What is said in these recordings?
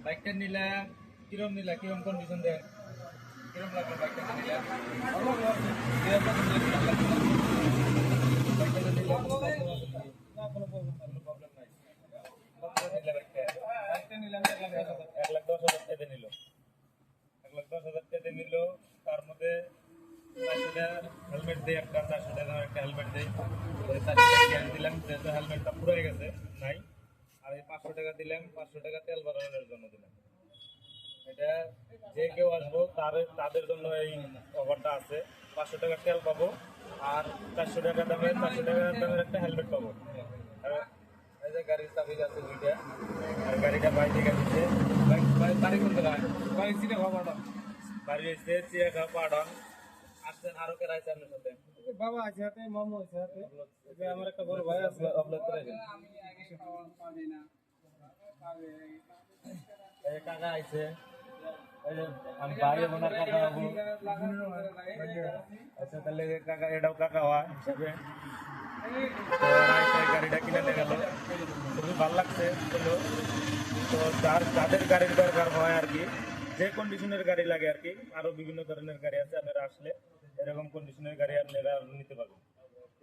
বাইকটা নিলাম, কিরম নিলা, কিরম কন্ডিশন দেয়, কিরম লাগলো বাইকটা নিলাম? বাইকটা নিলাম, কোনো প্রবলেম নাই। কত নিলা বাইকটা? বাইকটা নিলাম 1,10,000 টাকা নিল। 1,10,000 টাকা নিল। তার মধ্যে 400 টাকা হেলমেট দিয়ে একটা, 400 টাকা একটা হেলমেট দেয়। 400 টাকা ক্যাশ দিলাম, যেহেতু হেলমেটটা পুড়ে গেছে, নাই। আর এই 500 টাকা দিলাম, 500 টাকা তেল ভরানোর জন্য দিলাম। এটা যে কেউ আসবো তাদের জন্য এই অফারটা আছে। 500 টাকা তেল পাবো, আর 400 টাকা দামের একটা হেলমেট পাবো। আর এই যে গাড়ির চাবি আছে দুইটা, আর গাড়িটা বাই থেকে দিচ্ছে। বাড়ি কোন জায়গায়? বাড়ি চিনে খাওয়া পাঠান। বাড়ি এসে চিড়ে খাওয়া পাঠান। আসছেন আরো কেরা আছে আপনার সাথে? বাবা আছে হাতে, মামু আছে হাতে, আমার একটা বড় ভাই আছে। আপলোড করে দেন। এই কাকা আইছে, এই যে আমি ভাই ওনার কাকা হবো। আচ্ছা তাহলে কাকা, এটাও কাকা হওয়া হিসাবে। তো গাড়িটা কিনে নিয়ে গেল, খুবই ভালো লাগছে। চলো, তো যাদের গাড়ির দরকার হয় আর কি, যে কন্ডিশনের গাড়ি লাগে আর কি, আরো বিভিন্ন ধরনের গাড়ি আছে, আপনারা আসলে এরকম কন্ডিশনের গাড়ি আপনারা নিতে পারবেন।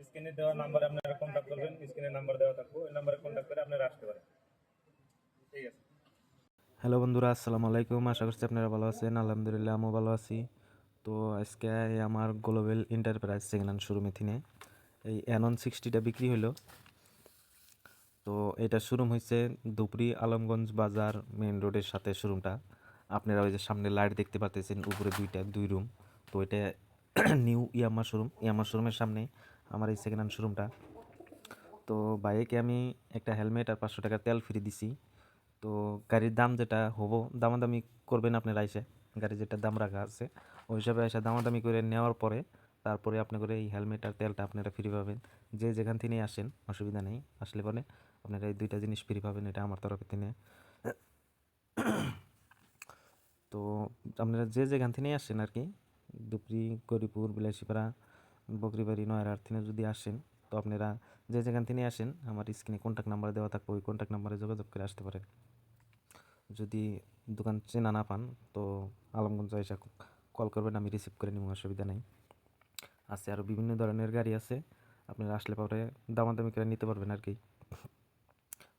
স্ক্রিনে দেওয়া নাম্বারে আপনারা কন্ট্যাক্ট করবেন, স্ক্রিনে নাম্বার দেওয়া থাকবো, ওই নাম্বারে কন্ট্যাক্ট করে আপনারা আসতে পারেন। ঠিক আছে। হ্যালো বন্ধুরা, আসসালামু আলাইকুম। আশা করছি আপনারা ভালো আছেন। আলহামদুলিল্লাহ আমিও ভালো আছি। তো আজকে আমার গ্লোবাল এন্টারপ্রাইজ সেকেন্ড হ্যান্ড শোরুমে থিনে এই অ্যানন 60টা বিক্রি হলো। তো এটা শোরুম হয়েছে ধুপরি আলমগঞ্জ বাজার মেন রোডের সাথে শোরুমটা। আপনারা ওই যে সামনে লাইট দেখতে পাচ্ছেন, উপরে দুই রুম। তো এটা নিউ ইয়ামা শোরুম, ইয়ামা শোরুমের সামনে আমার এই সেকেন্ড হ্যান্ড শোরুমটা। তো বাইকে আমি একটা হেলমেট আর 500 টাকা তেল ফ্রি দিছি। তো গাড়ির দাম যেটা হবো, দামাদামি করবেন আপনারা এসে, গাড়ির যেটা দাম রাখা আছে ওই হিসাবে এসে দামাদামি করে নেওয়ার পরে তারপরে আপনি করে এই হেলমেট আর তেলটা আপনারা ফ্রি পাবেন। যে যেখান থেকেই আসেন অসুবিধা নেই, আসলে পরে আপনারা এই দুইটা জিনিস ফ্রি পাবেন, এটা আমার তরফ থেকে। তো আপনারা যে যেখান থেকেই আসেন আর কি, দুপরি, গরিপুর, বিলাসীপাড়া, বকরিবাড়ি, নয়রার থেকে যদি আসেন, তো আপনারা যে যেখান থেকেই আসেন আমার স্ক্রিনে কন্ট্যাক্ট নাম্বার দেওয়া থাকবে, ওই কন্ট্যাক্ট নাম্বারে যোগাযোগ করে আসতে পারেন। যদি দোকান চেনা না পান তো আলমগঞ্জ এসে কল করবেন, আমি রিসিভ করে নিব, অসুবিধা নেই। আছে আরও বিভিন্ন ধরনের গাড়ি আছে, আপনারা আসলে পরে দামাদামি করে নিতে পারবেন আর কি।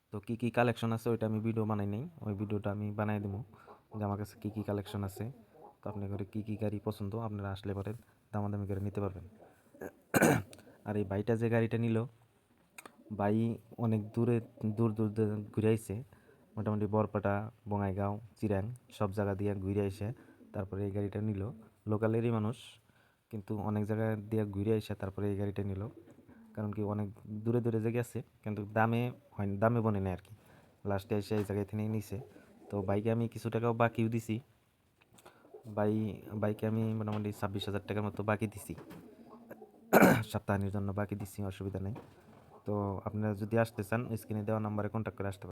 তো কী কী কালেকশন আছে ওইটা আমি ভিডিও বানাই নেই, ওই ভিডিওটা আমি বানাই দেবো যে আমার কাছে কী কী কালেকশন আছে। তো আপনি করে কী কী গাড়ি পছন্দ আপনারা আসলে পরে দামাদামি করে নিতে পারবেন। আর এই বাইটা যে গাড়িটা নিল, বাই অনেক দূর দূর ঘুরে আইছে, মোটামুটি বরপাটা, বঙাইগাঁও, চিরাং সব জায়গা দিয়ে ঘুরে আইসে তারপরে এই গাড়িটা নিল। লোকালেরই মানুষ, কিন্তু অনেক জায়গা দিয়ে ঘুরে আইসে তারপরে এই গাড়িটা নিল। কারণ কি অনেক দূরে দূরে জায়গা আছে, কিন্তু দামে হয় না, দামে বনে না আর কি। লাস্টে এসে এই জায়গায় থেকে নিছে। তো বাইকে আমি কিছু টাকাও বাকিও দিছি। বাই বাইকে আমি মোটামুটি 26,000 টাকার মতো বাকি দিছি, সপ্তাহানির জন্য বাকি দিছি, অসুবিধা নেই। তো আপনারা যদি আসতে চান স্ক্রিনে দেওয়া নাম্বারে কন্ট্যাক্ট করে আসতে পারেন।